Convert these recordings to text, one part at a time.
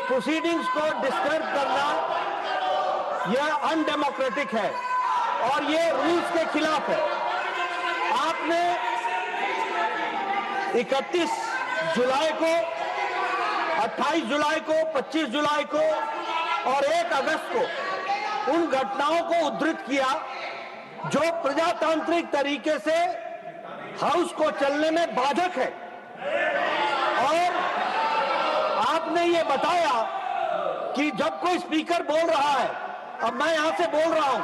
Proceedings को disturb करना यह अनडेमोक्रेटिक है और ये रूल्स के खिलाफ है। आपने 31 जुलाई को, 28 जुलाई को, 25 जुलाई को और 1 अगस्त को उन घटनाओं को उद्धृत किया जो प्रजातांत्रिक तरीके से हाउस को चलने में बाधक है, और आपने ये बताया कि जब कोई स्पीकर बोल रहा है, अब मैं यहां से बोल रहा हूं,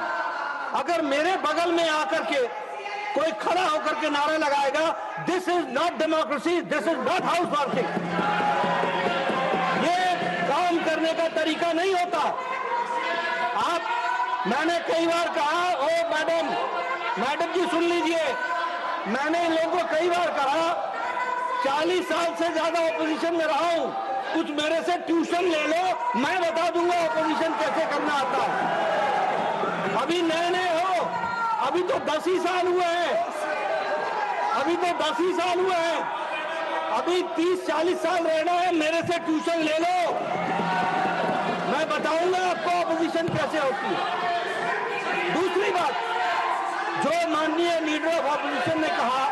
अगर मेरे बगल में आकर के कोई खड़ा होकर के नारा लगाएगा, this is not democracy, this is not house working, ये काम करने का तरीका नहीं होता। मैंने कई बार कहा, ओ मैडम जी सुन लीजिए, मैंने इन लोगों को कई बार कहा, 40 साल से ज्यादा ऑपोजिशन में रहा हूं, कुछ मेरे से ट्यूशन ले लो, मैं बता दूंगा ऑपोजिशन कैसे करना आता है। अभी नए हो, अभी तो 10 ही साल हुए हैं, अभी 30-40 साल रहना है, मेरे से ट्यूशन ले लो, मैं बताऊंगा आपको ऑपोजिशन कैसे होती है। दूसरी बात, जो माननीय लीडर ऑफ ऑपोजिशन ने कहा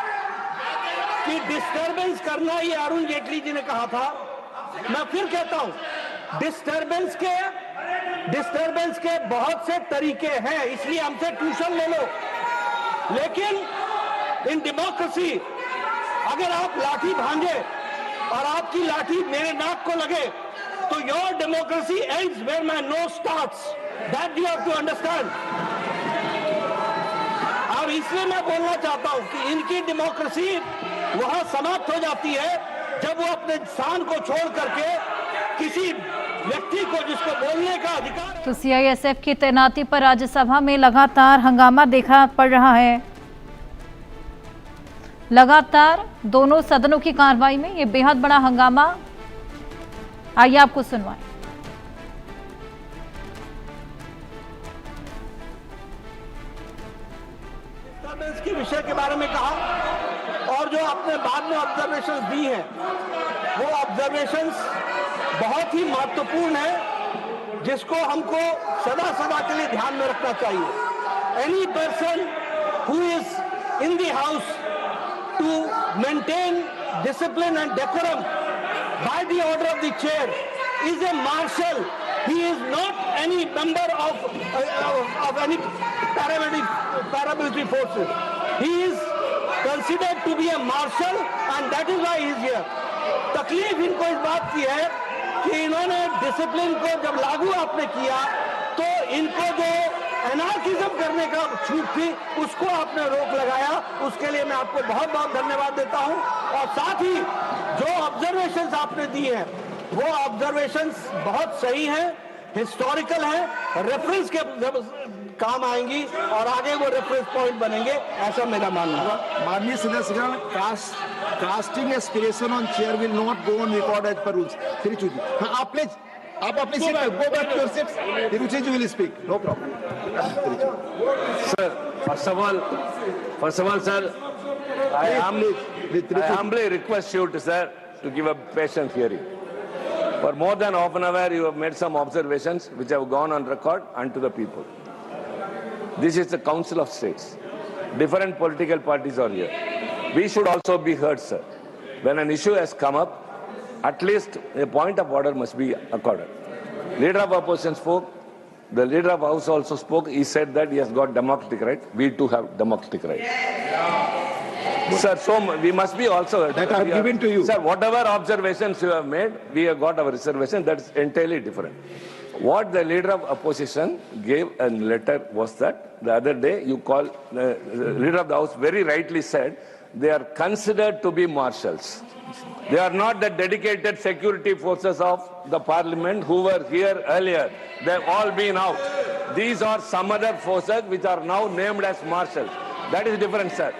कि डिस्टर्बेंस करना, ये अरुण जेटली जी ने कहा था, मैं फिर कहता हूं, डिस्टर्बेंस के बहुत से तरीके हैं, इसलिए हमसे ट्यूशन ले लो। लेकिन इन डेमोक्रेसी अगर आप लाठी भांजे और आपकी लाठी मेरे नाक को लगे, तो your democracy ends where my nose starts, that you have to understand. और इसलिए मैं बोलना चाहता हूं कि इनकी डेमोक्रेसी वहां समाप्त हो जाती है जब वो अपने स्थान को छोड़ करके किसी व्यक्ति को, जिसको बोलने का अधिकार है। तो सीआईएसएफ की तैनाती पर राज्यसभा में लगातार हंगामा देखा पड़ रहा है। लगातार दोनों सदनों की कार्रवाई में ये बेहद बड़ा हंगामा। आइए आपको सुनवाएं। के विषय के बारे में कहा, और जो आपने बाद में ऑब्जर्वेशंस दी हैं, वो ऑब्जर्वेशंस बहुत ही महत्वपूर्ण है, जिसको हमको सदा सदा के लिए ध्यान में रखना चाहिए। Any person who is in the house to maintain discipline and decorum by the order of the chair is a marshal, he is not any member of any paramilitary forces. He is considered to be a marshal and that is why he is here. तकलीफ इनको इस बात की है कि इन्होंने discipline को जब लागू आपने किया तो इनको जो एनार्किज्म करने का छूट थी उसको आपने रोक लगाया, उसके लिए मैं आपको बहुत बहुत धन्यवाद देता हूं। और साथ ही जो ऑब्जर्वेशंस आपने दी हैं वो ऑब्जर्वेशंस बहुत सही हैं, हिस्टोरिकल हैं, रेफरेंस के काम आएंगी और आगे वो रेफरेंस पॉइंट बनेंगे, ऐसा मेरा मानना है। माननीय सदस्य, casting aspersion on chair will not go on record as per rules. Tiruchi ji, हाँ आप प्लीज, आप अपनी सीट पे go back to your seat. Tiruchi ji will speak, no problem. Sir, first of all, sir, I humbly request you to give a patient hearing. For more than half an hour, you have made some observations which have gone on record and to the people. This is the Council of States. Different political parties are here. We should also be heard, sir. When an issue has come up, at least a point of order must be accorded. Leader of opposition spoke. The leader of House also spoke. He said that he has got democratic right. We too have democratic right. Sir, so we must be also... That I have given to you. Sir, whatever observations you have made, we have got our reservation. That's entirely different. What the leader of opposition gave a letter was that the other day you call, leader of the House very rightly said, they are considered to be marshals. They are not the dedicated security forces of the parliament who were here earlier. They've all been out. These are some other forces which are now named as marshals. That is different, sir.